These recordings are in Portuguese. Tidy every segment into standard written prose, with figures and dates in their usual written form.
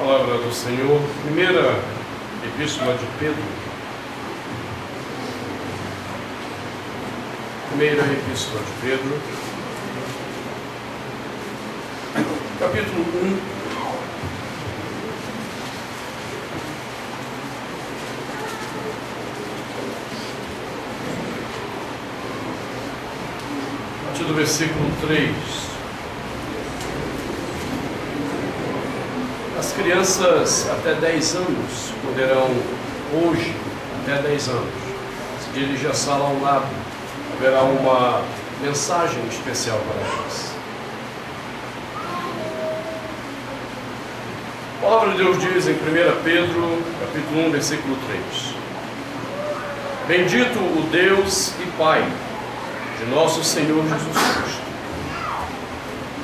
Palavra do Senhor, primeira epístola de Pedro. Primeira epístola de Pedro, capítulo 1. A partir do versículo 3. As crianças até 10 anos poderão, hoje, até 10 anos, se dirigir à sala ao lado. Haverá uma mensagem especial para elas. A palavra de Deus diz em 1 Pedro, capítulo 1, versículo 3. Bendito o Deus e Pai de nosso Senhor Jesus Cristo,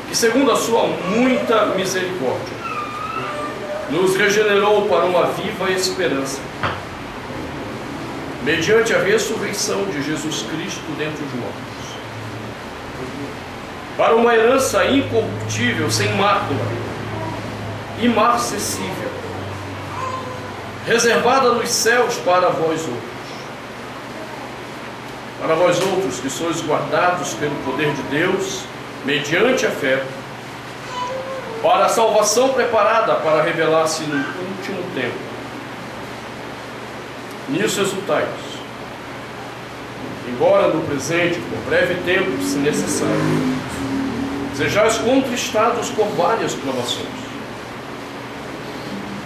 que segundo a sua muita misericórdia, nos regenerou para uma viva esperança, mediante a ressurreição de Jesus Cristo dentre os mortos, para uma herança incorruptível, sem mácula, imarcessível, reservada nos céus para vós outros que sois guardados pelo poder de Deus, mediante a fé, para a salvação preparada para revelar-se no último tempo. Nisso exultais, embora no presente, por breve tempo, se necessário, sejais contristados por várias provações,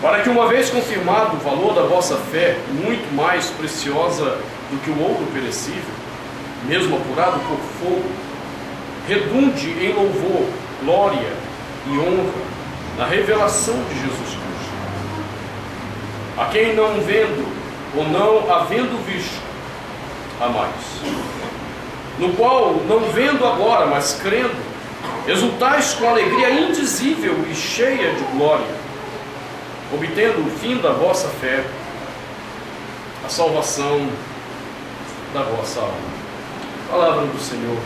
para que, uma vez confirmado o valor da vossa fé, muito mais preciosa do que o ouro perecível, mesmo apurado por fogo, redunde em louvor, glória e honra na revelação de Jesus Cristo, a quem não vendo ou não havendo visto, amais, no qual, não vendo agora, mas crendo, exultais com alegria indizível e cheia de glória, obtendo o fim da vossa fé, a salvação da vossa alma. Palavra do Senhor.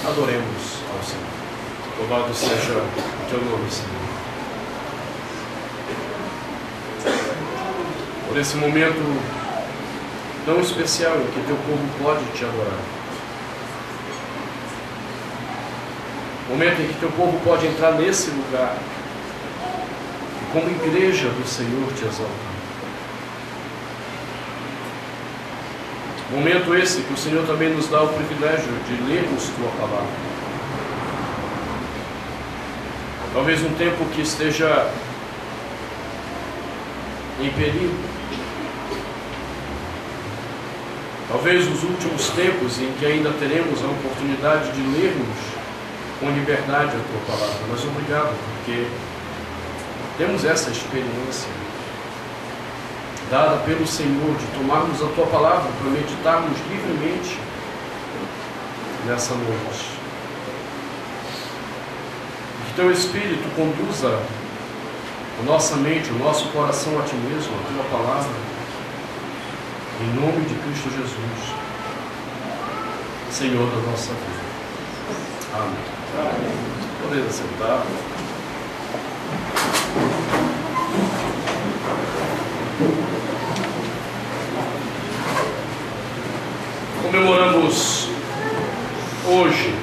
Adoremos ao Senhor. Louvado seja o teu nome, Senhor. Por esse momento tão especial em que teu povo pode te adorar. Momento em que teu povo pode entrar nesse lugar e, como igreja do Senhor, te exaltar. Momento esse que o Senhor também nos dá o privilégio de lermos tua palavra. Talvez um tempo que esteja em perigo. Talvez os últimos tempos em que ainda teremos a oportunidade de lermos com liberdade a tua palavra. Mas obrigado, porque temos essa experiência dada pelo Senhor de tomarmos a tua palavra para meditarmos livremente nessa noite. Que teu Espírito conduza a nossa mente, o nosso coração a ti mesmo, a tua palavra, em nome de Cristo Jesus, Senhor da nossa vida. Amém. Podem sentar. Comemoramos hoje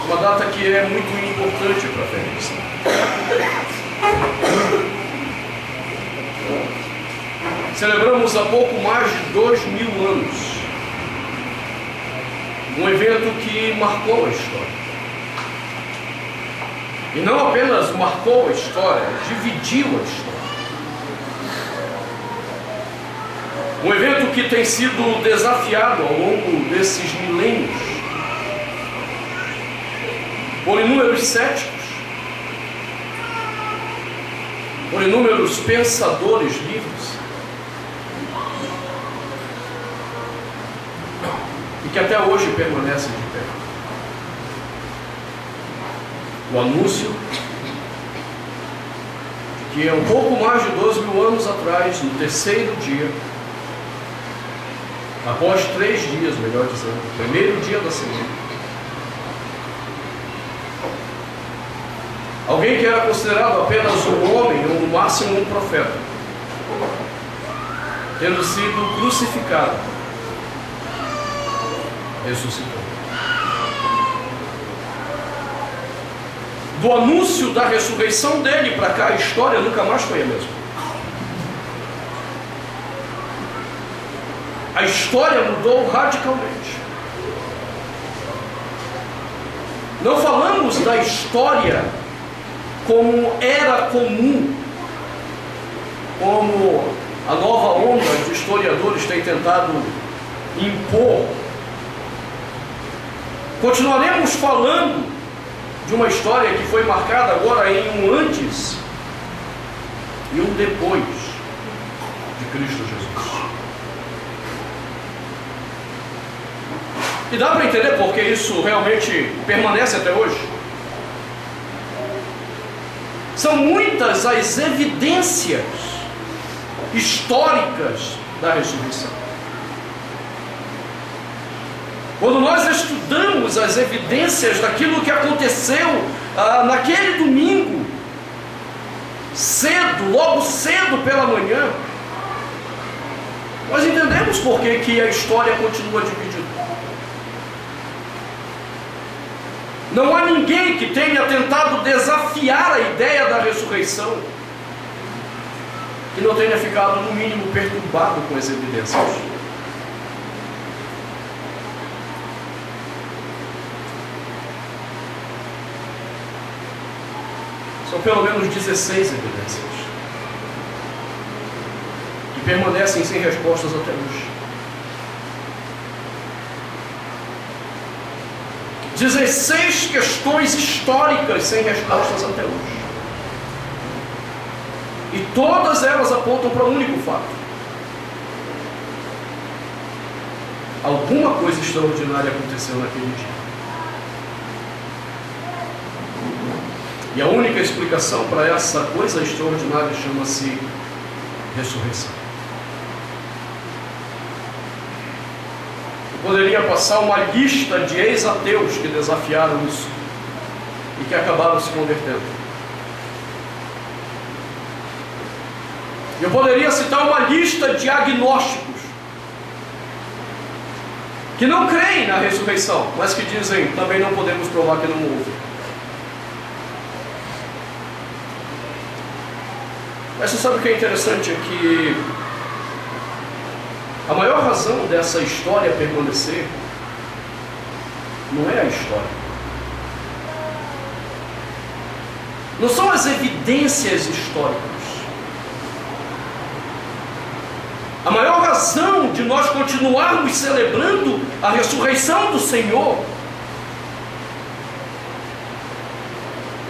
uma data que é muito importante para a fé cristã. Celebramos há pouco mais de 2000 anos um evento que marcou a história. E não apenas marcou a história, dividiu a história. Um evento que tem sido desafiado ao longo desses milênios por inúmeros céticos, por inúmeros pensadores livres, e que até hoje permanecem de pé. O anúncio de que há um pouco mais de 2000 anos atrás, no terceiro dia, após 3 dias, melhor dizendo, primeiro dia da semana, Alguém que era considerado apenas um homem, ou no máximo um profeta, tendo sido crucificado, ressuscitou. Do anúncio da ressurreição dele para cá, a história nunca mais foi a mesma. A história mudou radicalmente. Não falamos da história como era comum, como a nova onda de historiadores tem tentado impor. Continuaremos falando de uma história que foi marcada agora em um antes e um depois de Cristo Jesus. E dá para entender porque isso realmente permanece até hoje. São muitas as evidências históricas da ressurreição. Quando nós estudamos as evidências daquilo que aconteceu naquele domingo, cedo, logo cedo pela manhã, nós entendemos por que a história continua dividida. Não há ninguém que tenha tentado desafiar a ideia da ressurreição que não tenha ficado, no mínimo, perturbado com as evidências. São pelo menos 16 evidências que permanecem sem respostas até hoje. 16 questões históricas sem respostas até hoje. E todas elas apontam para um único fato: alguma coisa extraordinária aconteceu naquele dia. E a única explicação para essa coisa extraordinária chama-se ressurreição. Eu poderia passar uma lista de ex-ateus que desafiaram isso e que acabaram se convertendo. Eu poderia citar uma lista de agnósticos que não creem na ressurreição, mas que dizem: também não podemos provar que não houve. Mas você sabe o que é interessante? É que a maior razão dessa história permanecer não é a história, não são as evidências históricas. A maior razão de nós continuarmos celebrando a ressurreição do Senhor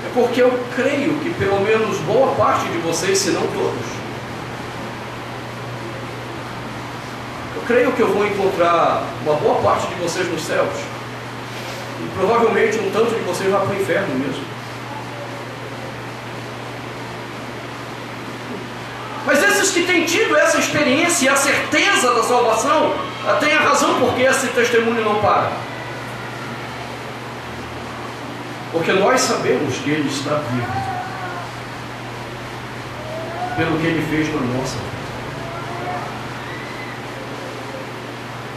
é porque eu creio que pelo menos boa parte de vocês, se não todos, eu creio que eu vou encontrar uma boa parte de vocês nos céus, e provavelmente um tanto de vocês vai para o inferno mesmo. Mas esses que têm tido essa experiência e a certeza da salvação, têm a razão porque esse testemunho não para. Porque nós sabemos que Ele está vivo, pelo que Ele fez na nossa vida.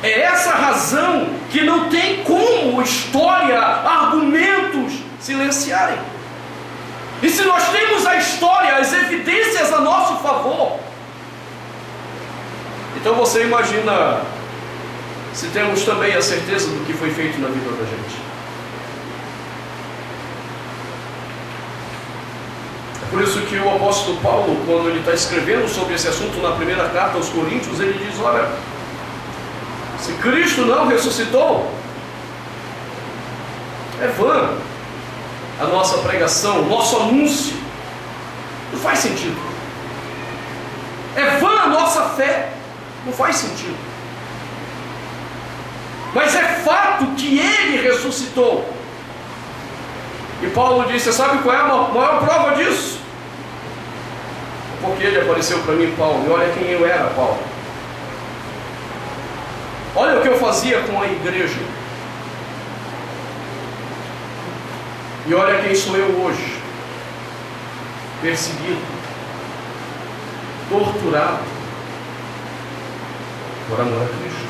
É essa razão que não tem como história, argumentos silenciarem. E se nós temos a história, as evidências a nosso favor, então você imagina se temos também a certeza do que foi feito na vida da gente. É por isso que o apóstolo Paulo, quando ele está escrevendo sobre esse assunto na primeira carta aos Coríntios, ele diz: olha, se Cristo não ressuscitou, é vã a nossa pregação, o nosso anúncio. Não faz sentido. É vã a nossa fé. Não faz sentido. Mas é fato que Ele ressuscitou. E Paulo disse: sabe qual é a maior prova disso? Porque Ele apareceu para mim, Paulo, e olha quem eu era, Paulo. Olha o que eu fazia com a igreja. E olha quem sou eu hoje. perseguido, torturado por amor a Cristo.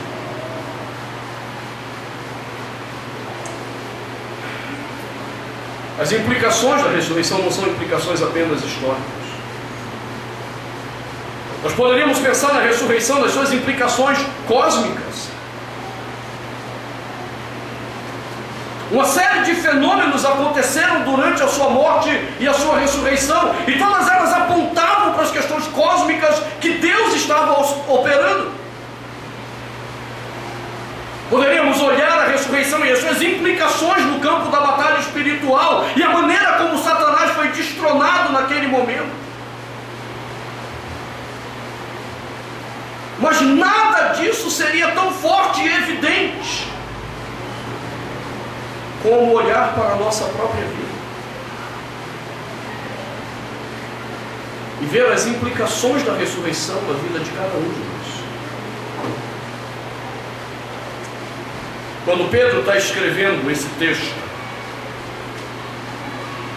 As implicações da ressurreição não são implicações apenas históricas. Nós poderíamos pensar na ressurreição nas suas implicações cósmicas. Uma série de fenômenos aconteceram durante a sua morte e a sua ressurreição, e todas elas apontavam para as questões cósmicas que Deus estava operando. Poderíamos olhar a ressurreição e as suas implicações no campo da batalha espiritual e a maneira como Satanás foi destronado naquele momento. Mas nada disso seria tão forte e evidente como olhar para a nossa própria vida e ver as implicações da ressurreição na vida de cada um de nós. Quando Pedro está escrevendo esse texto,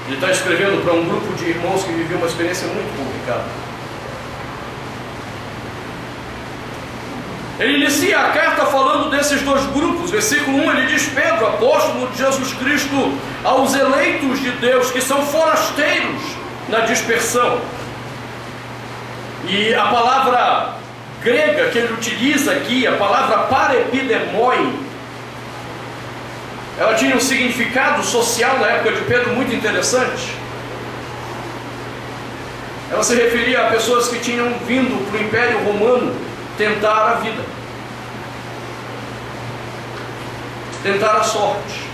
ele está escrevendo para um grupo de irmãos que viviam uma experiência muito complicada. Ele inicia a carta falando desses dois grupos. Versículo 1, ele diz: Pedro, apóstolo de Jesus Cristo, aos eleitos de Deus, que são forasteiros na dispersão. E a palavra grega que ele utiliza aqui, a palavra parepidemoi, ela tinha um significado social na época de Pedro muito interessante. Ela se referia a pessoas que tinham vindo para o Império Romano tentar a vida, tentar a sorte.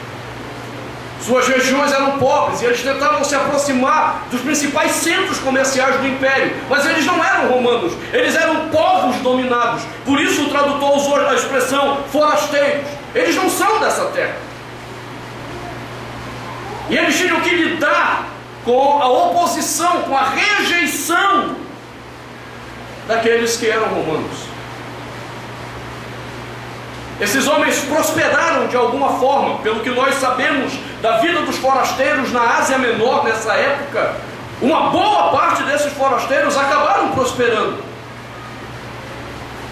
Suas regiões eram pobres e eles tentavam se aproximar dos principais centros comerciais do Império, mas eles não eram romanos, eles eram povos dominados. Por isso o tradutor usou a expressão forasteiros. Eles não são dessa terra. E eles tinham que lidar com a oposição, com a rejeição daqueles que eram romanos. Esses homens prosperaram de alguma forma. Pelo que nós sabemos da vida dos forasteiros na Ásia Menor nessa época, uma boa parte desses forasteiros acabaram prosperando.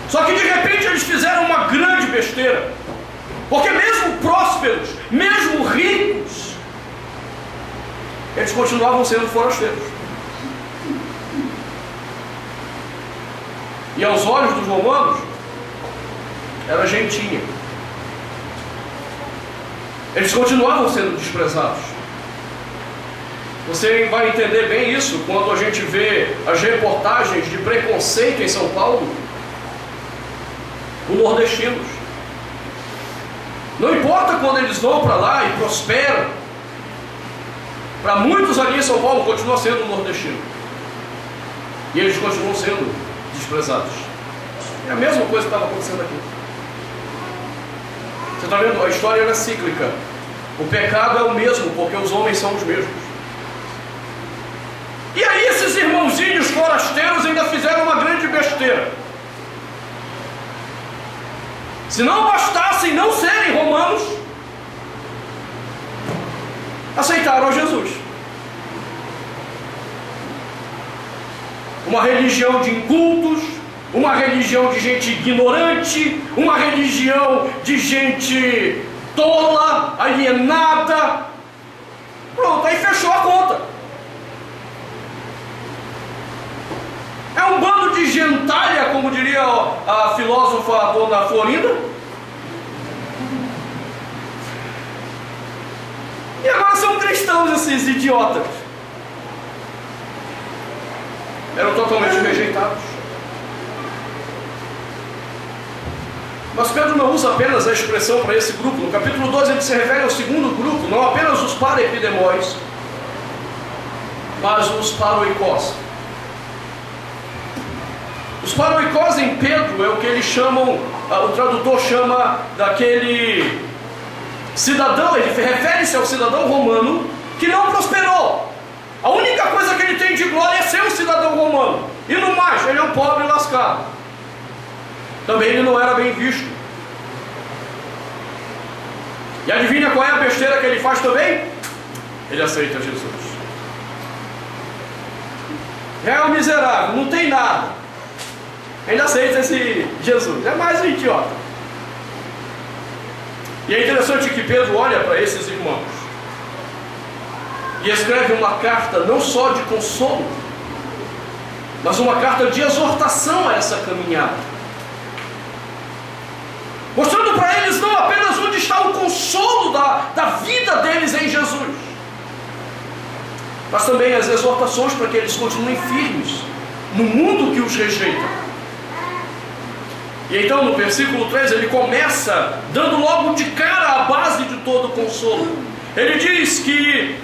Só que de repente eles fizeram uma grande besteira, porque mesmo prósperos, mesmo ricos, eles continuavam sendo forasteiros. E aos olhos dos romanos, era gentinha. Eles continuavam sendo desprezados. Você vai entender bem isso quando a gente vê as reportagens de preconceito em São Paulo com nordestinos. Não importa quando eles vão para lá e prosperam, para muitos ali em São Paulo continua sendo nordestino. E eles continuam sendo desprezados. É a mesma coisa que estava acontecendo aqui. Você está vendo? A história é cíclica. O pecado é o mesmo, porque os homens são os mesmos. E aí esses irmãozinhos forasteiros ainda fizeram uma grande besteira. Se não bastassem não serem romanos, aceitaram a Jesus. Uma religião de incultos, uma religião de gente ignorante, uma religião de gente tola, alienada. Pronto, aí fechou a conta. É um bando de gentalha, como diria a filósofa dona Florinda. E agora são cristãos esses idiotas. Eram totalmente rejeitados. Mas Pedro não usa apenas a expressão para esse grupo. No capítulo 12 ele se refere ao segundo grupo, não apenas os paraepidemóis, mas os paroikós. Os paroikós em Pedro é o que eles chamam, o tradutor chama daquele cidadão, ele refere-se ao cidadão romano que não prosperou. A única coisa que ele tem de glória é ser um cidadão romano. E no mais, ele é um pobre lascado. Também ele não era bem visto. E adivinha qual é a besteira que ele faz também? Ele aceita Jesus. é um miserável, não tem nada, ainda aceita esse Jesus, é mais um idiota. E é interessante que Pedro olha para esses irmãos e escreve uma carta não só de consolo, mas uma carta de exortação a essa caminhada, mostrando para eles não apenas onde está o consolo da vida deles em Jesus, mas também as exortações para que eles continuem firmes no mundo que os rejeita. E então no versículo 3 ele começa dando logo de cara a base de todo consolo. Ele diz que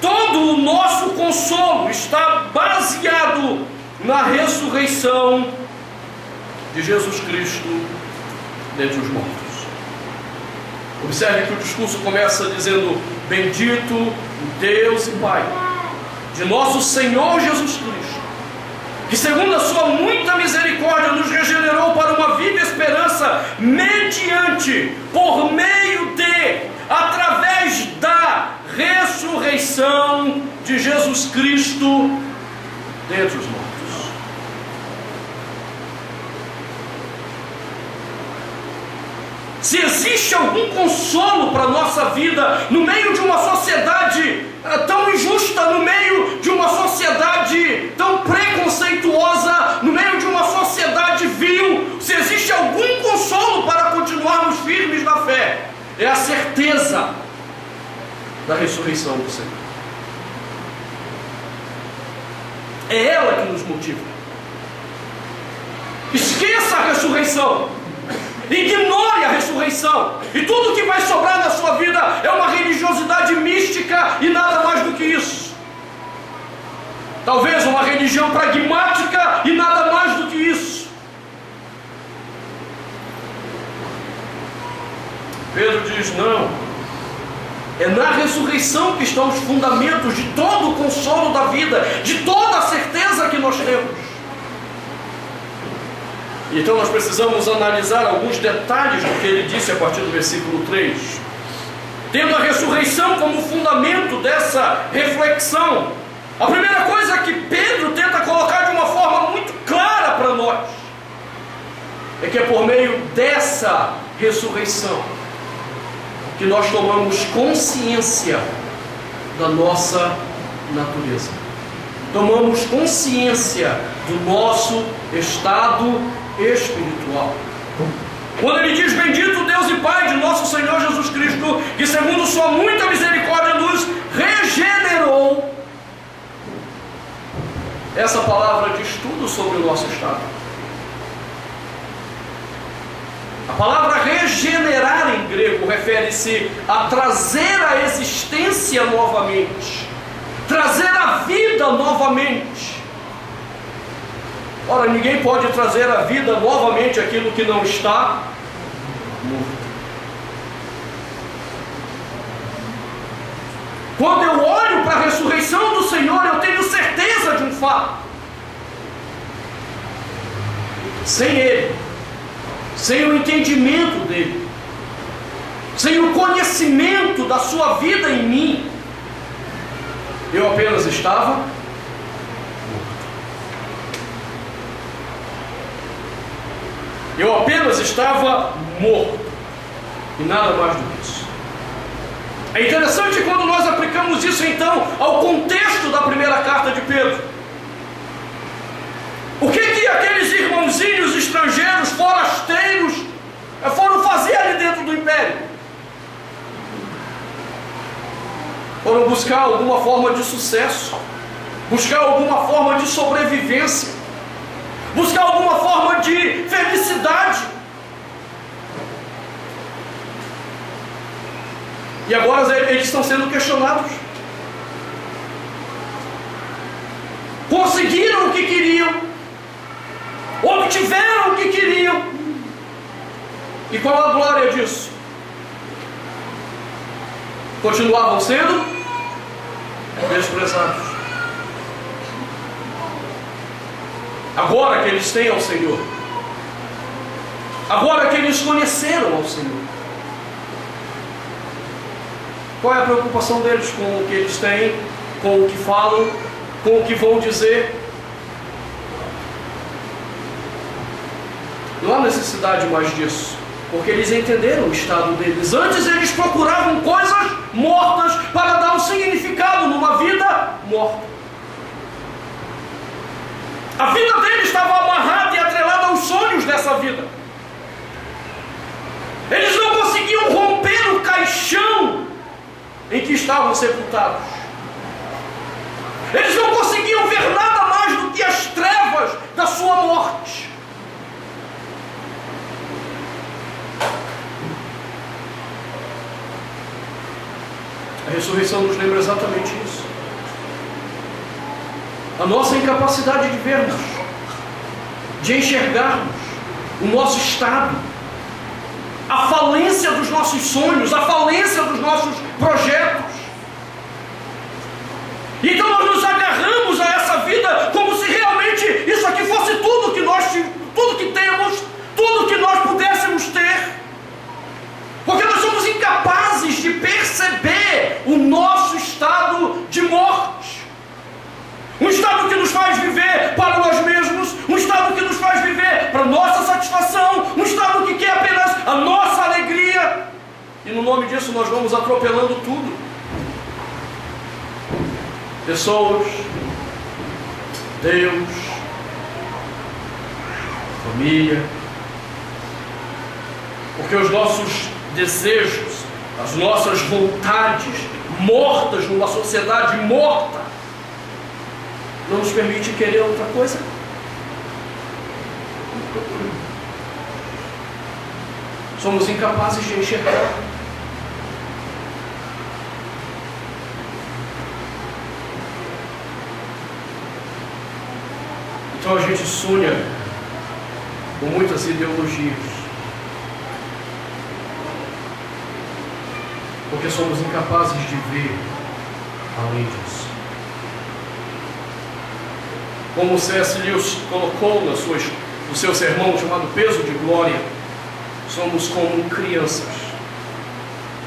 todo o nosso consolo está baseado na ressurreição de Jesus Cristo dentre os mortos. Observe que o discurso começa dizendo: bendito Deus e Pai de nosso Senhor Jesus Cristo, que segundo a sua muita misericórdia nos regenerou para uma viva esperança mediante, por meio de, através da ressurreição de Jesus Cristo dentre os mortos. Se existe algum consolo para a nossa vida no meio de uma sociedade tão injusta, no meio de uma sociedade tão preconceituosa, no meio de uma sociedade vil, se existe algum consolo para continuarmos firmes na fé, é a certeza da ressurreição do Senhor. É ela que nos motiva. Esqueça a ressurreição, ignore a ressurreição, e tudo que vai sobrar na sua vida é uma religiosidade mística e nada mais do que isso. Talvez uma religião pragmática e nada mais do que isso. Pedro diz: não, é na ressurreição que estão os fundamentos de todo o consolo da vida, de toda a certeza que nós temos. Então nós precisamos analisar alguns detalhes do que ele disse a partir do versículo 3. Tendo a ressurreição como fundamento dessa reflexão, a primeira coisa que Pedro tenta colocar de uma forma muito clara para nós é que é por meio dessa ressurreição que nós tomamos consciência da nossa natureza. Tomamos consciência do nosso estado espiritual. Quando ele diz: bendito Deus e Pai de nosso Senhor Jesus Cristo, que segundo sua muita misericórdia nos regenerou, essa palavra diz tudo sobre o nosso estado. A palavra regenerar em grego refere-se a trazer a existência novamente, trazer a vida novamente. Ora, ninguém pode trazer à vida novamente aquilo que não está morto. Quando eu olho para a ressurreição do Senhor, eu tenho certeza de um fato: sem Ele, sem o entendimento dele, sem o conhecimento da sua vida em mim, eu apenas estava morto, e nada mais do que isso. É interessante quando nós aplicamos isso então ao contexto da primeira carta de Pedro. O que aqueles irmãozinhos estrangeiros, forasteiros, foram fazer ali dentro do império? Foram buscar alguma forma de sucesso, buscar alguma forma de sobrevivência, buscar alguma forma de felicidade. E agora eles estão sendo questionados. Conseguiram o que queriam, obtiveram o que queriam, e qual a glória disso? Continuavam sendo desprezados. Agora que eles têm ao Senhor, agora que eles conheceram ao Senhor, qual é a preocupação deles com o que eles têm, com o que falam, com o que vão dizer? Não há necessidade mais disso, porque eles entenderam o estado deles. Antes eles procuravam coisas mortas para dar um significado numa vida morta. A vida deles estava amarrada e atrelada aos sonhos dessa vida. Eles não conseguiam romper o caixão em que estavam sepultados. Eles não conseguiam ver nada mais do que as trevas da sua morte. A ressurreição nos lembra exatamente isso. A nossa incapacidade de vermos, de enxergarmos o nosso estado, a falência dos nossos sonhos, a falência dos nossos projetos. Então nós nos agarramos a essa vida como se realmente isso aqui fosse tudo que temos, tudo que nós pudéssemos ter. Porque nós somos incapazes de perceber o nosso estado de morte. Um estado que nos faz viver para nós mesmos, um estado que nos faz viver para nossa satisfação, um estado que quer apenas a nossa alegria. E no nome disso nós vamos atropelando tudo. Pessoas, Deus, família. Porque os nossos desejos, as nossas vontades mortas numa sociedade morta, não nos permite querer outra coisa. Somos incapazes de enxergar. Então a gente sonha com muitas ideologias, porque somos incapazes de ver além disso. Como C.S. Lewis colocou no seu sermão chamado Peso de Glória, somos como crianças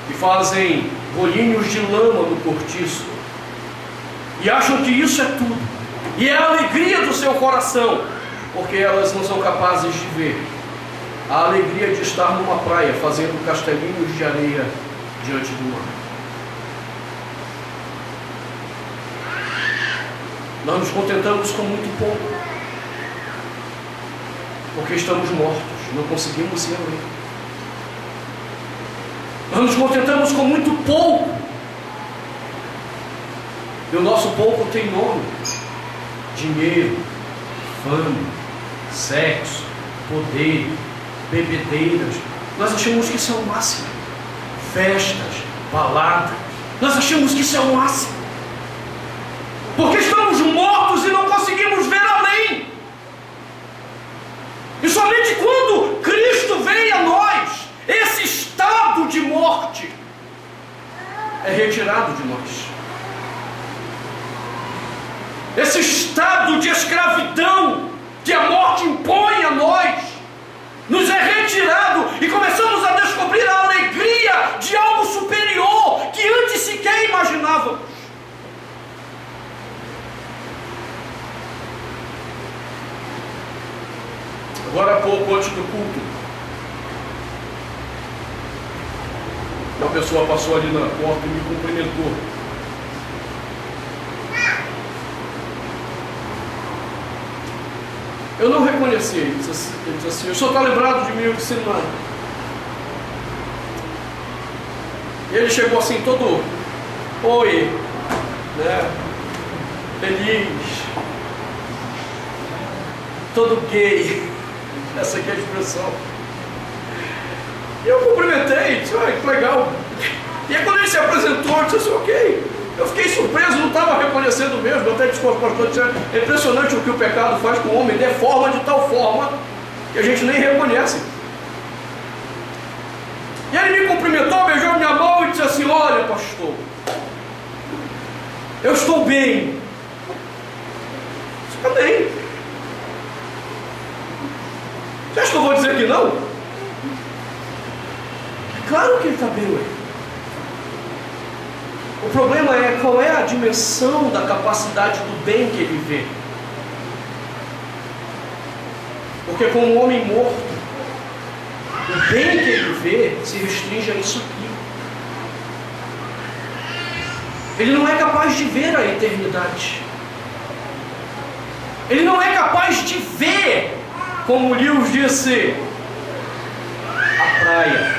que fazem bolinhos de lama no cortiço e acham que isso é tudo, e é a alegria do seu coração, porque elas não são capazes de ver a alegria de estar numa praia fazendo castelinhos de areia diante do mar. Nós nos contentamos com muito pouco, porque estamos mortos, não conseguimos ir além. Nós nos contentamos com muito pouco, e o nosso pouco tem nome: dinheiro, fama, sexo, poder, bebedeiras. Nós achamos que isso é o máximo. Festas, baladas, nós achamos que isso é o máximo, porque estamos mortos e não conseguimos ver além. E somente quando Cristo vem a nós, esse estado de morte é retirado de nós. Esse estado de escravidão que a morte impõe a nós, nos é retirado e começamos a descobrir a alegria de algo superior que antes sequer imaginávamos. Agora há pouco, antes do culto, uma pessoa passou ali na porta e me cumprimentou. Eu não reconheci, ele disse assim: o senhor está lembrado de mim? Eu disse: não. E ele chegou assim, todo oi, né, feliz, todo gay, essa aqui é a expressão. E eu cumprimentei, disse: olha, que legal. E aí quando ele se apresentou, eu disse assim: ok. Eu fiquei surpreso, não estava reconhecendo mesmo. Eu até disse para o pastor: é impressionante o que o pecado faz com o homem, deforma de tal forma que a gente nem reconhece. E ele me cumprimentou, beijou minha mão e disse assim: olha, pastor, eu estou bem. Está bem. Você acha que eu vou dizer que não? É claro que ele está bem, ué. O problema é qual é a dimensão da capacidade do bem que ele vê. Porque com um homem morto, O bem que ele vê se restringe a isso aqui. Ele não é capaz de ver a eternidade. Ele não é capaz de ver, como Lewis disse, a praia.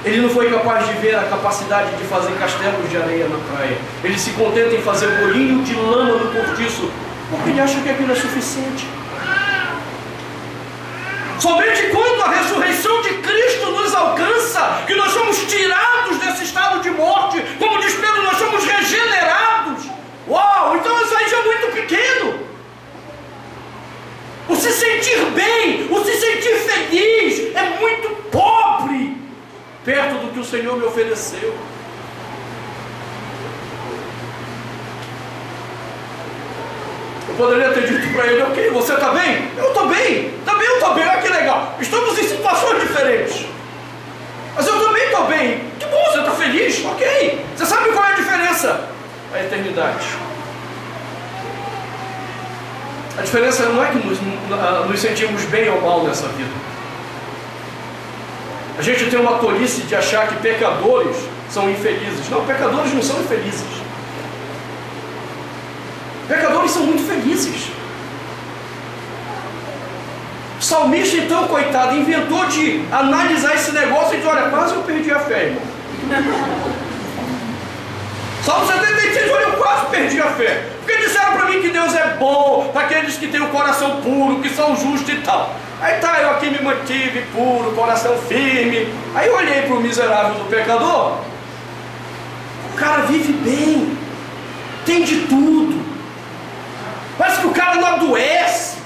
Ele não foi capaz de ver a capacidade de fazer castelos de areia na praia. Ele se contenta em fazer bolinho de lama no cortiço, porque ele acha que aquilo é suficiente. Somente quando a ressurreição de Cristo nos alcança, que nós somos tirados desse estado de morte, como diz Pedro, nós somos regenerados. Uau, então isso aí já é muito pequeno. O se sentir bem, o se sentir feliz é muito pobre perto do que o Senhor me ofereceu. Eu poderia ter dito para ele: ok, você está bem? Eu estou bem, também eu estou bem, olha que legal. Estamos em situações diferentes, mas eu também estou bem. Que bom, você está feliz? Ok. Você sabe qual é a diferença? A eternidade. A diferença não é que nos sentimos bem ou mal nessa vida. A gente tem uma tolice de achar que pecadores são infelizes. Não, pecadores não são infelizes. Pecadores são muito felizes. O salmista, então, coitado, inventou de analisar esse negócio e dizer: olha, quase eu perdi a fé, irmão. Salmo 76, olha, eu quase perdi a fé. Porque disseram para mim que Deus é bom para aqueles que têm o coração puro, que são justos e tal. Aí tá, eu aqui me mantive puro, coração firme. Aí eu olhei para o miserável do pecador. O cara vive bem, tem de tudo. Parece que o cara não adoece,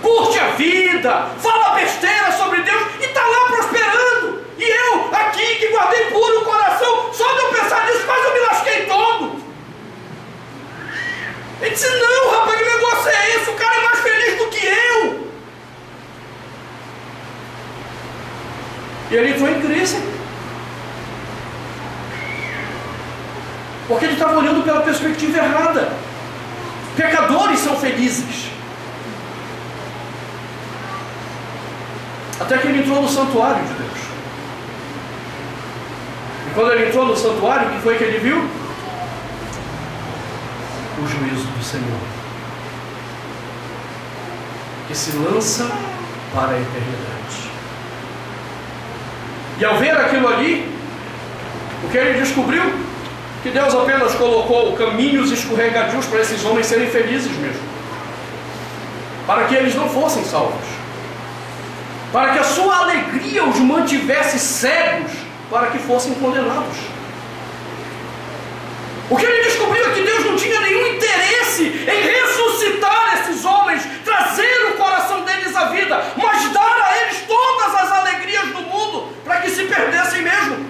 curte a vida, fala besteira sobre Deus e está lá prosperando. E eu aqui que guardei puro o coração, só de eu pensar nisso quase eu me lasquei todo. Ele disse: não, rapaz, que negócio é esse? O cara é mais feliz do que eu. E ele entrou em crise, porque ele estava olhando pela perspectiva errada. Pecadores são felizes. Até que ele entrou no santuário de Deus. E quando ele entrou no santuário, o que foi que ele viu? O juízo do Senhor, que se lança para a eternidade. E ao ver aquilo ali, o que ele descobriu? Que Deus apenas colocou caminhos escorregadios para esses homens serem felizes mesmo, para que eles não fossem salvos, para que a sua alegria os mantivesse cegos, para que fossem condenados. O que ele descobriu é que Deus não tinha nenhum interesse em ressuscitar esses homens, trazer o coração deles à vida, mas dar a eles todas as alegrias do mundo, para que se perdessem mesmo.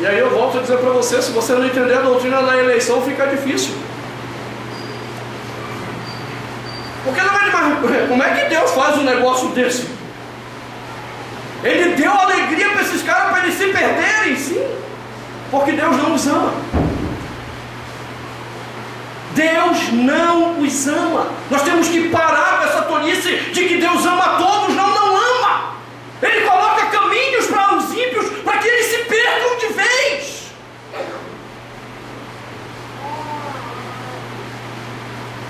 E aí eu volto a dizer para você: se você não entender a doutrina da eleição, fica difícil. Porque não é demais. Como é que Deus faz um negócio desse? Ele deu alegria para esses caras para eles se perderem? Sim, porque Deus não os ama. Deus não os ama. Nós temos que parar com essa tolice de que Deus ama a todos. Não, não ama. Ele coloca caminhos para os ímpios, para que eles se percam de vez.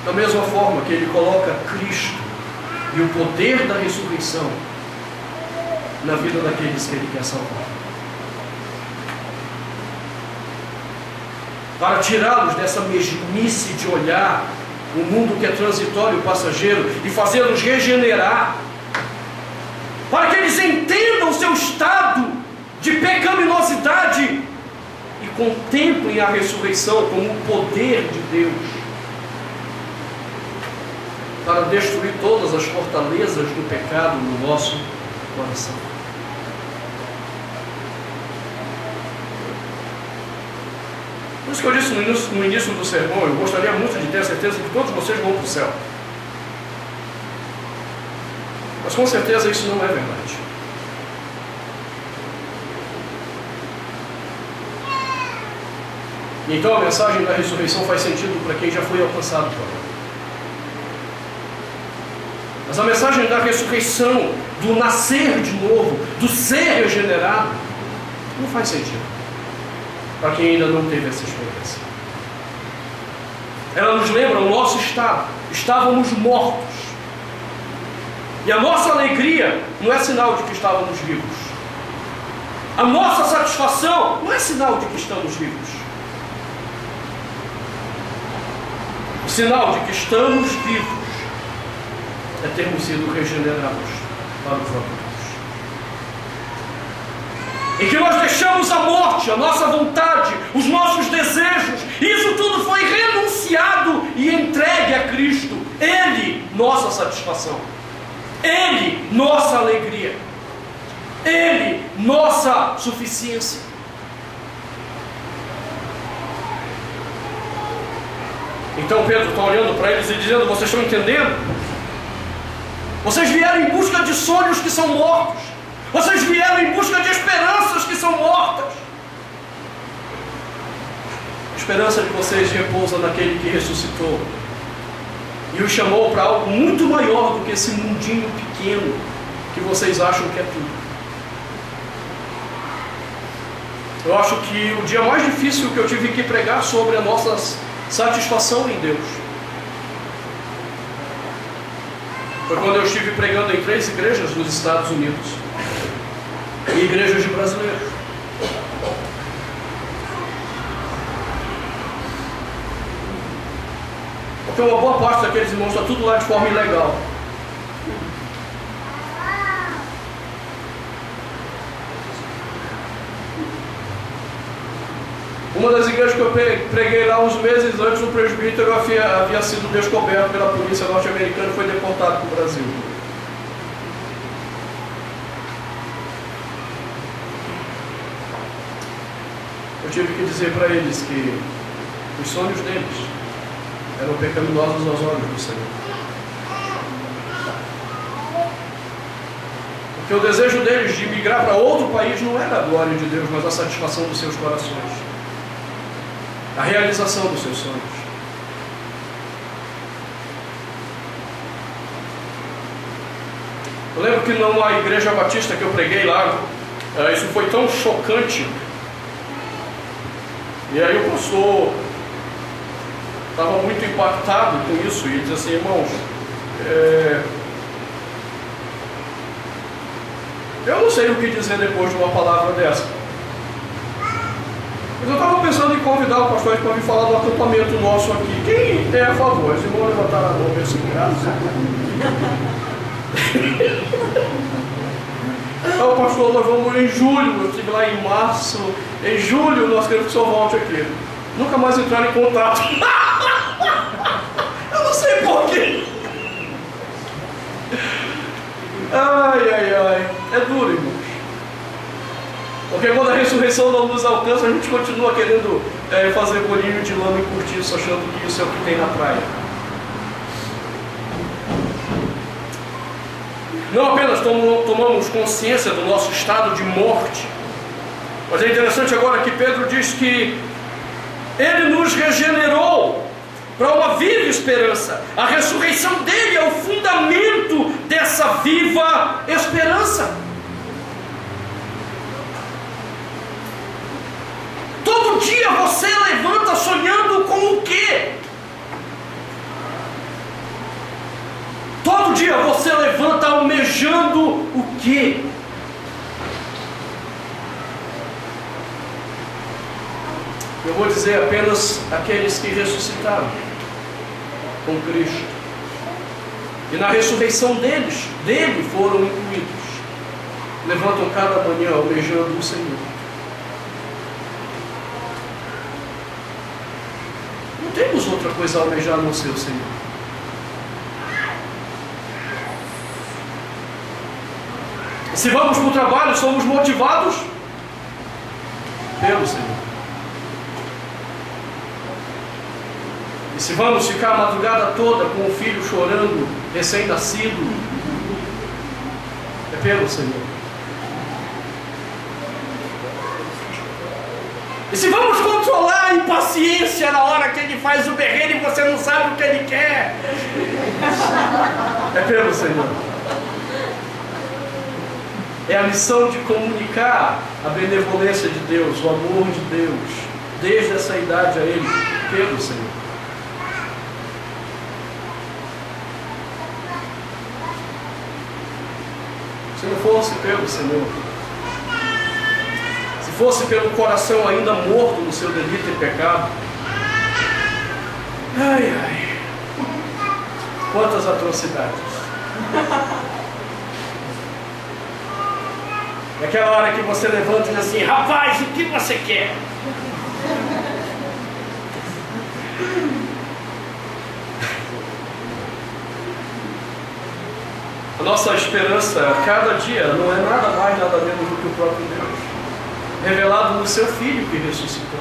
Da mesma forma que Ele coloca Cristo e o poder da ressurreição na vida daqueles que Ele quer salvar, para tirá-los dessa mesmice de olhar o mundo que é transitório e passageiro e fazê-los regenerar, para que eles entendam o seu estado de pecaminosidade e contemplem a ressurreição como o poder de Deus para destruir todas as fortalezas do pecado no nosso coração. Por isso que eu disse no início do sermão, eu gostaria muito de ter a certeza que todos vocês vão para o céu. Mas com certeza isso não é verdade. Então a mensagem da ressurreição faz sentido para quem já foi alcançado por ela. Mas a mensagem da ressurreição, do nascer de novo, do ser regenerado, não faz sentido para quem ainda não teve essa experiência. Ela nos lembra o nosso estado. Estávamos mortos. E a nossa alegria não é sinal de que estávamos vivos. A nossa satisfação não é sinal de que estamos vivos. O sinal de que estamos vivos é termos sido regenerados para os adultos. Em que nós deixamos a morte, a nossa vontade, os nossos desejos, isso tudo foi renunciado e entregue a Cristo. Ele, nossa satisfação. Ele, nossa alegria. Ele, nossa suficiência. Então Pedro está olhando para eles e dizendo: vocês estão entendendo? Vocês vieram em busca de sonhos que são mortos. Vocês vieram em busca de esperanças que são mortas. A esperança de vocês repousa naquele que ressuscitou e os chamou para algo muito maior do que esse mundinho pequeno que vocês acham que é tudo. Eu acho que o dia mais difícil que eu tive que pregar sobre a nossa satisfação em Deus foi quando eu estive pregando em 3 igrejas nos Estados Unidos e igrejas de brasileiros. Porque uma boa parte daqueles irmãos está tudo lá de forma ilegal. Uma das igrejas que eu preguei lá uns meses antes, o presbítero havia sido descoberto pela polícia norte-americana e foi deportado para o Brasil. Eu tive que dizer para eles que os sonhos deles eram pecaminosos aos olhos do Senhor. Porque o desejo deles de migrar para outro país não era a glória de Deus, mas a satisfação dos seus corações, a realização dos seus sonhos. Eu lembro que numa igreja batista que eu preguei lá, isso foi tão chocante. E aí o pastor estava muito impactado com isso e disse assim: irmãos, eu não sei o que dizer depois de uma palavra dessa. Mas eu estava pensando em convidar o pastor para vir falar do acampamento nosso aqui. Quem é a favor? Os irmãos levantaram a mão, assim, então, pastor, nós vamos em julho. Eu estive lá em março. Em julho nós queremos que o senhor volte aqui. Nunca mais entraram em contato. Eu não sei porquê. Ai. É duro, irmãos. Porque quando a ressurreição não nos alcança, a gente continua querendo fazer bolinho de lama e cortiço, achando que isso é o que tem na praia. Não apenas tomamos consciência do nosso estado de morte, mas é interessante agora que Pedro diz que Ele nos regenerou para uma viva esperança. A ressurreição dele é o fundamento dessa viva esperança. Todo dia você levanta sonhando com o quê? Todo dia você levanta almejando o quê? Eu vou dizer apenas aqueles que ressuscitaram com Cristo. E na ressurreição dele foram incluídos. Levantam cada manhã almejando o Senhor. Não temos outra coisa a almejar no seu Senhor. Se vamos para o trabalho, somos motivados pelo Senhor. E se vamos ficar a madrugada toda com o filho chorando, recém-nascido, é pelo Senhor. E se vamos controlar a impaciência na hora que ele faz o berreiro e você não sabe o que ele quer, É pelo Senhor. É a missão de comunicar a benevolência de Deus, o amor de Deus, desde essa idade a Ele, pelo Senhor. Se não fosse pelo Senhor, se fosse pelo coração ainda morto no seu delito e pecado, ai, ai, quantas atrocidades. É aquela hora que você levanta e diz assim: rapaz, o que você quer? A nossa esperança a cada dia não é nada mais, nada menos do que o próprio Deus, revelado no seu Filho que ressuscitou.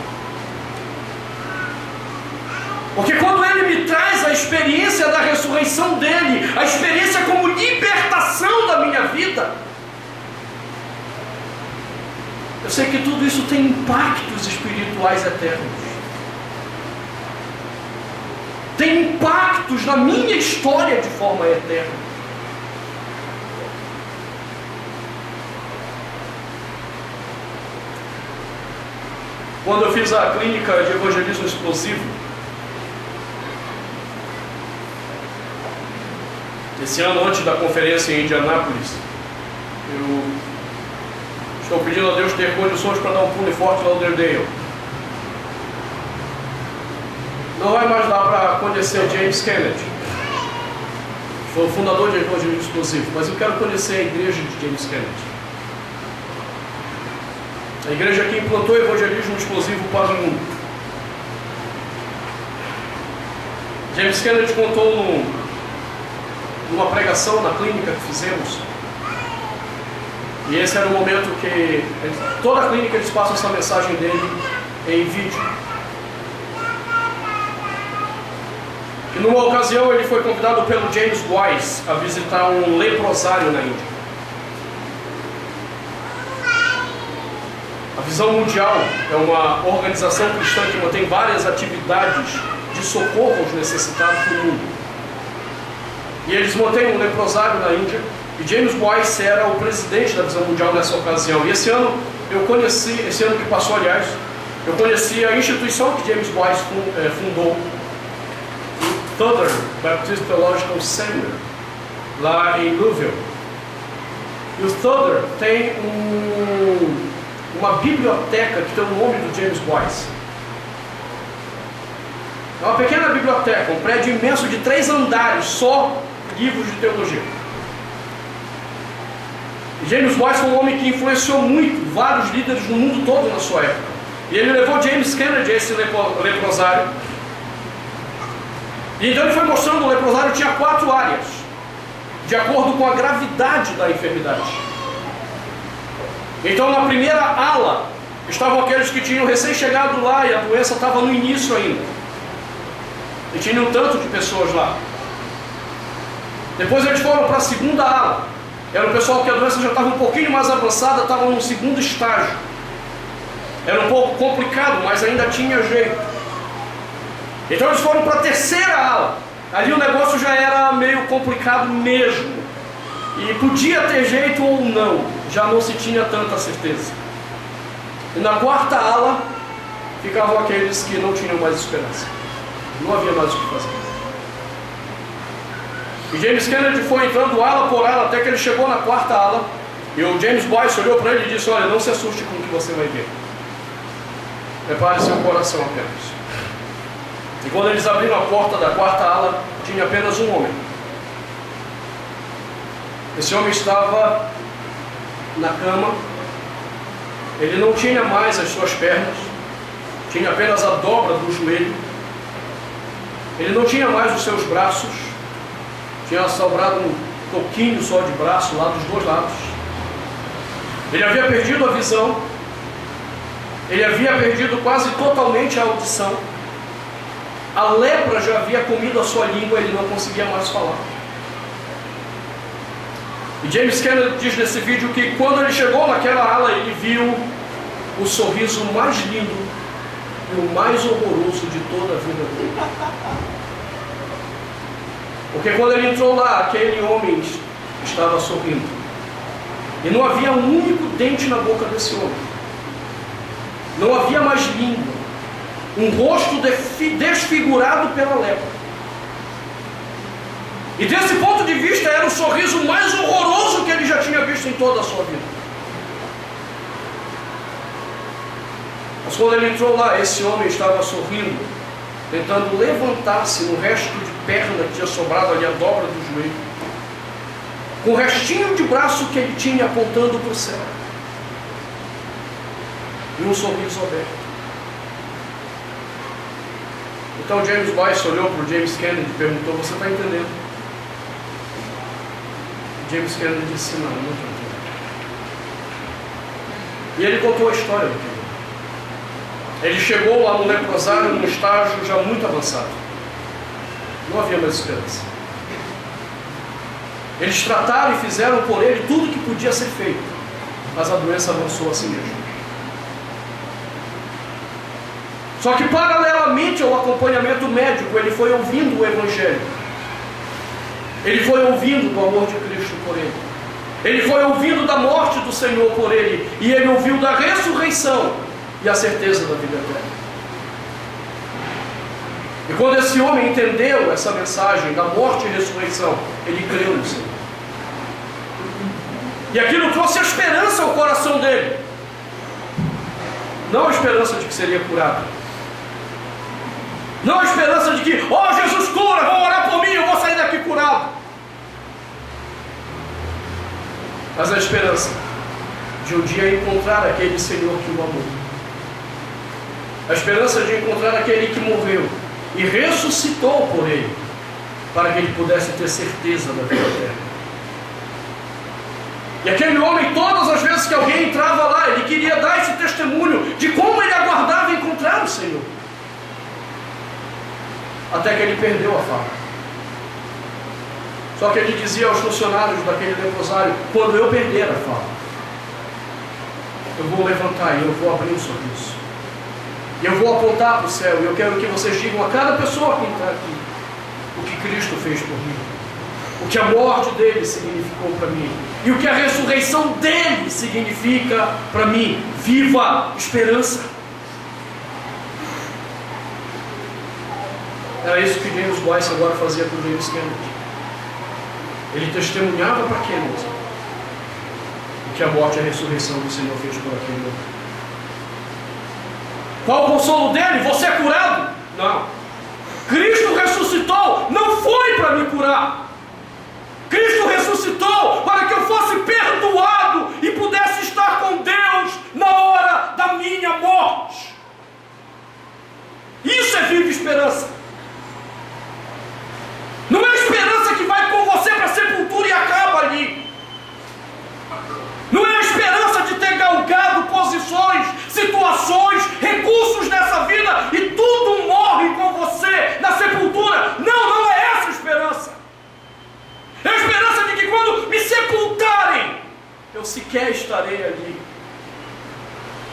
Porque quando Ele me traz a experiência da ressurreição dEle, a experiência como libertação da minha vida, eu sei que tudo isso tem impactos espirituais eternos. Tem impactos na minha história de forma eterna. Quando eu fiz a clínica de evangelismo explosivo, esse ano antes da conferência em Indianápolis, eu estou pedindo a Deus ter condições para dar um pulo forte no Lauderdale. Não vai mais dar para conhecer James Kennedy, foi o fundador de evangelismo explosivo, mas eu quero conhecer a igreja de James Kennedy. A igreja que implantou o evangelismo explosivo para o mundo. James Kennedy contou numa pregação na clínica que fizemos. E esse era o momento que toda a clínica eles passam essa mensagem dele em vídeo. E numa ocasião ele foi convidado pelo James Wise a visitar um leprosário na Índia. A Visão Mundial é uma organização cristã que mantém várias atividades de socorro aos necessitados do mundo. E eles mantêm um leprosário na Índia, e James Wise era o presidente da Visão Mundial nessa ocasião. E esse ano que passou, aliás, eu conheci a instituição que James Wise fundou, o Southern Baptist Theological Center, lá em Louisville. E o Southern tem uma biblioteca que tem o nome do James Wise. É uma pequena biblioteca, um prédio imenso de 3 andares, só livros de teologia. E James Wise foi um homem que influenciou muito vários líderes no mundo todo na sua época. E ele levou James Kennedy a esse leprosário. E então ele foi mostrando que o leprosário tinha 4 áreas, de acordo com a gravidade da enfermidade. Então na primeira ala estavam aqueles que tinham recém-chegado lá e a doença estava no início ainda. E tinha um tanto de pessoas lá. Depois eles foram para a segunda ala. Era o pessoal que a doença já estava um pouquinho mais avançada, estava no segundo estágio. Era um pouco complicado, mas ainda tinha jeito. Então eles foram para a terceira ala. Ali o negócio já era meio complicado mesmo. E podia ter jeito ou não, já não se tinha tanta certeza. E na quarta ala ficavam aqueles que não tinham mais esperança. Não havia mais o que fazer. E James Kennedy foi entrando ala por ala até que ele chegou na quarta ala. E o James Boyce olhou para ele e disse: olha, não se assuste com o que você vai ver. Prepare seu coração apenas. E quando eles abriram a porta da quarta ala, tinha apenas um homem. Esse homem estava na cama. Ele não tinha mais as suas pernas, tinha apenas a dobra do joelho. Ele não tinha mais os seus braços, tinha sobrado um pouquinho só de braço lá dos dois lados. Ele havia perdido a visão, ele havia perdido quase totalmente a audição. A lepra já havia comido a sua língua, ele não conseguia mais falar. E James Kennedy diz nesse vídeo que quando ele chegou naquela ala, ele viu o sorriso mais lindo e o mais horroroso de toda a vida dele. Porque quando ele entrou lá, aquele homem estava sorrindo. E não havia um único dente na boca desse homem. Não havia mais língua. Um rosto desfigurado pela lepra. E desse ponto de vista era o sorriso mais horroroso que ele já tinha visto em toda a sua vida. Mas quando ele entrou lá, esse homem estava sorrindo, tentando levantar-se no resto de perna que tinha sobrado ali, a dobra do joelho, com o restinho de braço que ele tinha apontando para o céu, e um sorriso aberto. Então James Boyce olhou para o James Kennedy e perguntou: você está entendendo? James Kennedy disse: não estou entendendo. E ele contou a história do que ele chegou lá no leprosário num estágio já muito avançado. Não havia mais esperança. Eles trataram e fizeram por ele tudo que podia ser feito, mas a doença avançou a si mesmo. Só que paralelamente ao acompanhamento médico, ele foi ouvindo o Evangelho. Ele foi ouvindo do amor de Cristo por ele. Ele foi ouvindo da morte do Senhor por ele. E ele ouviu da ressurreição e a certeza da vida eterna. E quando esse homem entendeu essa mensagem da morte e ressurreição, ele creu no Senhor. E aquilo trouxe a esperança ao coração dele. Não a esperança de que seria curado. Não a esperança de que, Jesus cura, vão orar por mim, eu vou sair daqui curado. Mas a esperança de um dia encontrar aquele Senhor que o amou. A esperança de encontrar aquele que morreu e ressuscitou por ele, para que ele pudesse ter certeza da vida eterna. E aquele homem, todas as vezes que alguém entrava lá, ele queria dar esse testemunho de como ele aguardava encontrar o Senhor. Até que ele perdeu a fala. Só que ele dizia aos funcionários daquele leprosário: quando eu perder a fala, eu vou levantar e eu vou abrir um sorriso. E eu vou apontar para o céu, e eu quero que vocês digam a cada pessoa que entrar aqui o que Cristo fez por mim, o que a morte dele significou para mim, e o que a ressurreição dele significa para mim. Viva esperança! Era isso que James Boyce agora fazia com James Kennedy. Ele testemunhava para Kennedy o que a morte e a ressurreição do Senhor fez por aquele homem. Qual o consolo dele? Você é curado? Não. Cristo ressuscitou, não foi para me curar. Cristo ressuscitou para que eu fosse perdoado e pudesse estar com Deus na hora da minha morte. Isso é viva esperança. Não é esperança que vai com você para a sepultura e acaba ali. Não é a esperança de ter galgado posições, situações, recursos nessa vida e tudo morre com você na sepultura. Não é essa a esperança. É a esperança de que quando me sepultarem, eu sequer estarei ali.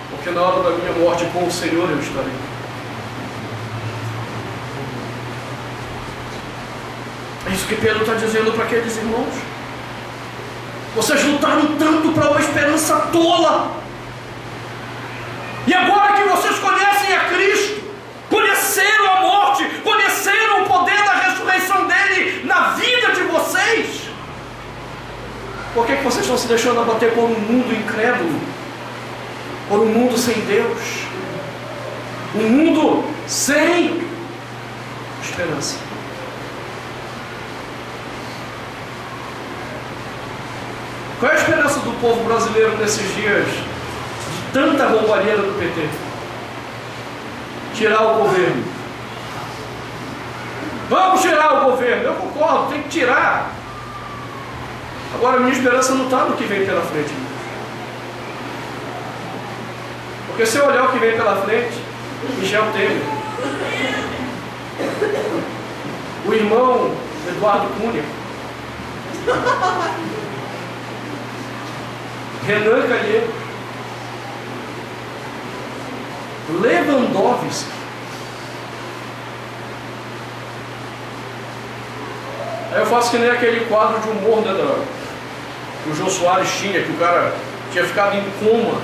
Porque na hora da minha morte com o Senhor eu estarei. É isso que Pedro está dizendo para aqueles irmãos. Vocês lutaram tanto para uma esperança tola. E agora que vocês conhecem a Cristo, conheceram a morte, conheceram o poder da ressurreição dele na vida de vocês, por que vocês estão se deixando abater por um mundo incrédulo? Por um mundo sem Deus? Um mundo sem esperança? Qual é a esperança do povo brasileiro nesses dias de tanta roubalheira do PT? Tirar o governo. Vamos tirar o governo. Eu concordo, tem que tirar. Agora a minha esperança não está no que vem pela frente. Porque se eu olhar o que vem pela frente, Michel Temer, o irmão Eduardo Cunha, Renan Calheiros, Lewandowski. Aí eu faço que nem aquele quadro de humor, né, que o Jô Soares tinha, que o cara tinha ficado em coma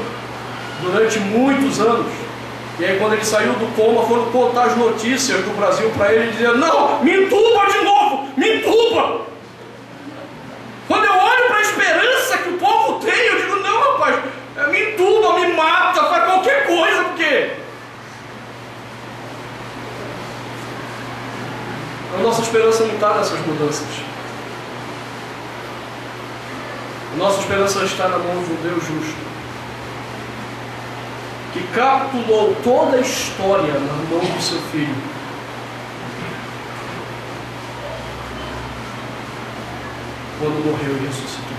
durante muitos anos. E aí quando ele saiu do coma, foram contar as notícias do Brasil para ele, dizendo: não, me entuba de novo, me entuba. Quando eu olho para a esperança que o povo tem, eu digo: não, rapaz, me entuba, me mata, faz qualquer coisa, porque a nossa esperança não está nessas mudanças. A nossa esperança está na mão de um Deus justo, que capturou toda a história na mão do seu Filho. Quando morreu e ressuscitou.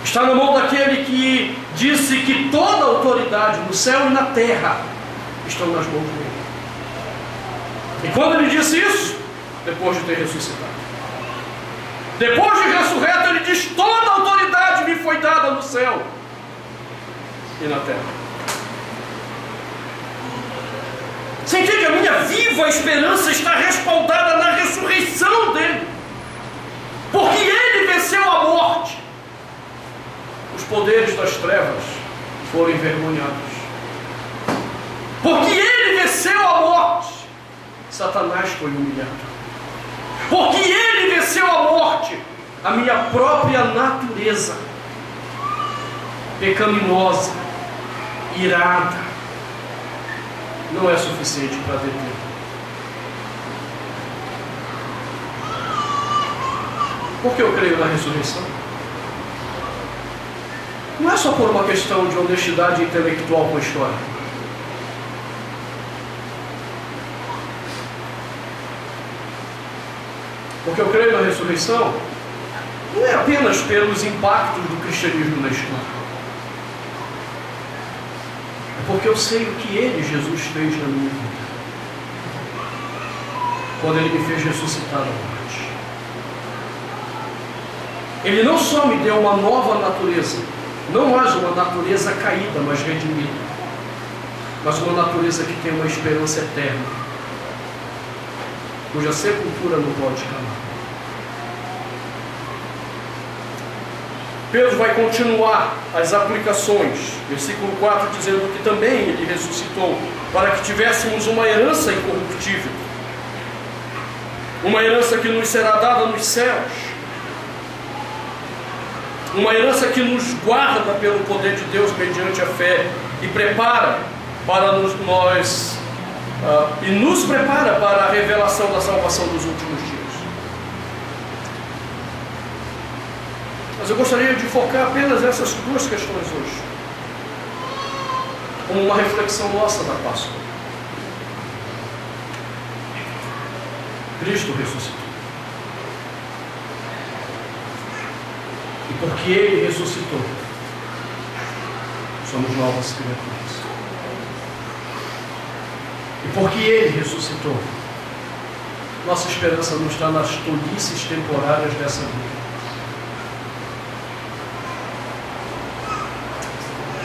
Está na mão daquele que disse que toda a autoridade no céu e na terra estão nas mãos dele. E quando ele disse isso, depois de ter ressuscitado, depois de ressurreto, ele diz: toda a autoridade me foi dada no céu e na terra. Você entende? A minha viva esperança está respaldada na ressurreição dele, porque ele venceu a morte. Os poderes das trevas foram envergonhados, porque ele venceu a morte. Satanás foi humilhado, porque ele venceu a morte. A minha própria natureza pecaminosa, irada, não é suficiente para deter. Porque eu creio na ressurreição. Não é só por uma questão de honestidade intelectual com a história. Porque eu creio na ressurreição não é apenas pelos impactos do cristianismo na história. É porque eu sei o que ele, Jesus, fez na minha vida, quando ele me fez ressuscitar da morte. Ele não só me deu uma nova natureza, não mais uma natureza caída, mas redimida, mas uma natureza que tem uma esperança eterna, cuja sepultura não pode calar. Pedro vai continuar as aplicações, versículo 4, dizendo que também ele ressuscitou para que tivéssemos uma herança incorruptível, uma herança que nos será dada nos céus, uma herança que nos guarda pelo poder de Deus mediante a fé e prepara para nos prepara para a revelação da salvação dos últimos dias. Mas eu gostaria de focar apenas essas duas questões hoje, como uma reflexão nossa da Páscoa. Cristo ressuscitou. E porque Ele ressuscitou, somos novas criaturas. E porque Ele ressuscitou, nossa esperança não está nas tolices temporárias dessa vida.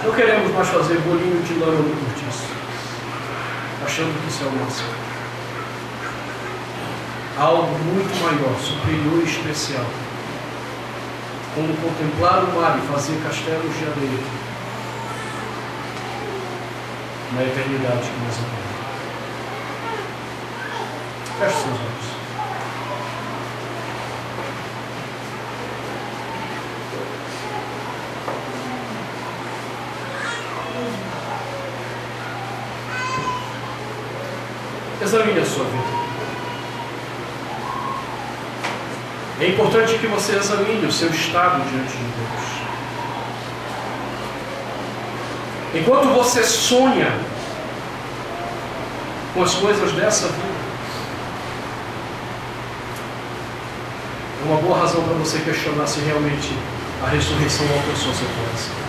Não queremos mais fazer bolinho de lama no cortiço, achando que isso é o máximo. Há algo muito maior, superior e especial, como contemplar o mar e fazer castelos de areia na eternidade que nos aguarda. Feche seus olhos. Examine a sua vida. É importante que você examine o seu estado diante de Deus. Enquanto você sonha com as coisas dessa vida, é uma boa razão para você questionar se realmente a ressurreição alcançou seu coração.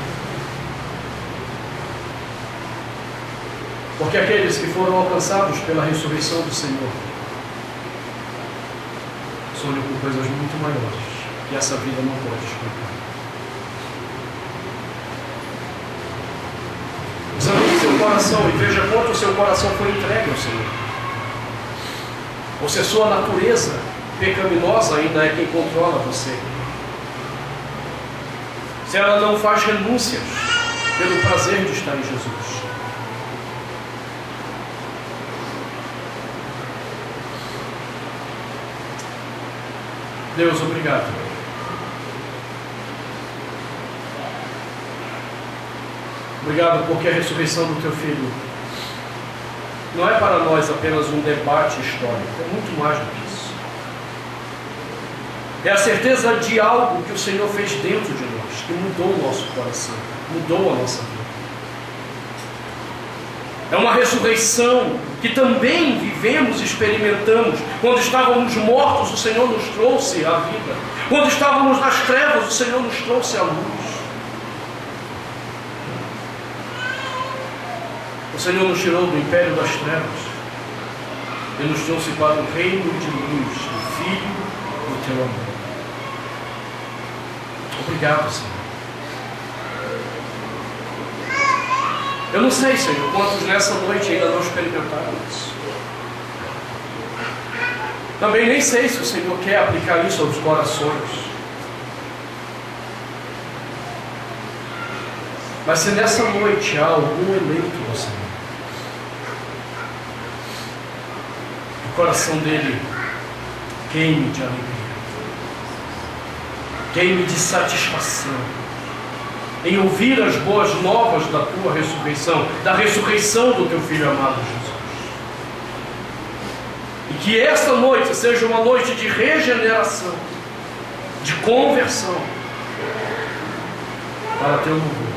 Porque aqueles que foram alcançados pela ressurreição do Senhor sonham com coisas muito maiores que essa vida não pode explicar. Examine seu coração e veja quanto o seu coração foi entregue ao Senhor. ou se a sua natureza pecaminosa ainda é quem controla você. Se ela não faz renúncias pelo prazer de estar em Jesus. Deus, obrigado. Obrigado porque a ressurreição do Teu Filho não é para nós apenas um debate histórico, é muito mais do que isso. É a certeza de algo que o Senhor fez dentro de nós, que mudou o nosso coração, mudou a nossa vida. É uma ressurreição que também vivemos e experimentamos. Quando estávamos mortos, o Senhor nos trouxe a vida. Quando estávamos nas trevas, o Senhor nos trouxe a luz. O Senhor nos tirou do império das trevas e nos trouxe para o reino de luz, do Filho do Teu amor. Obrigado, Senhor. Eu não sei, Senhor, quantos nessa noite ainda não experimentaram isso. Também nem sei se o Senhor quer aplicar isso aos corações. Mas se nessa noite há algum eleito do Senhor, o coração dele queime de alegria, queime de satisfação em ouvir as boas novas da Tua ressurreição, da ressurreição do Teu Filho amado Jesus. E que esta noite seja uma noite de regeneração, de conversão, para Teu louvor,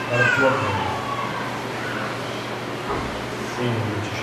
para a Tua glória. Em nome de Jesus.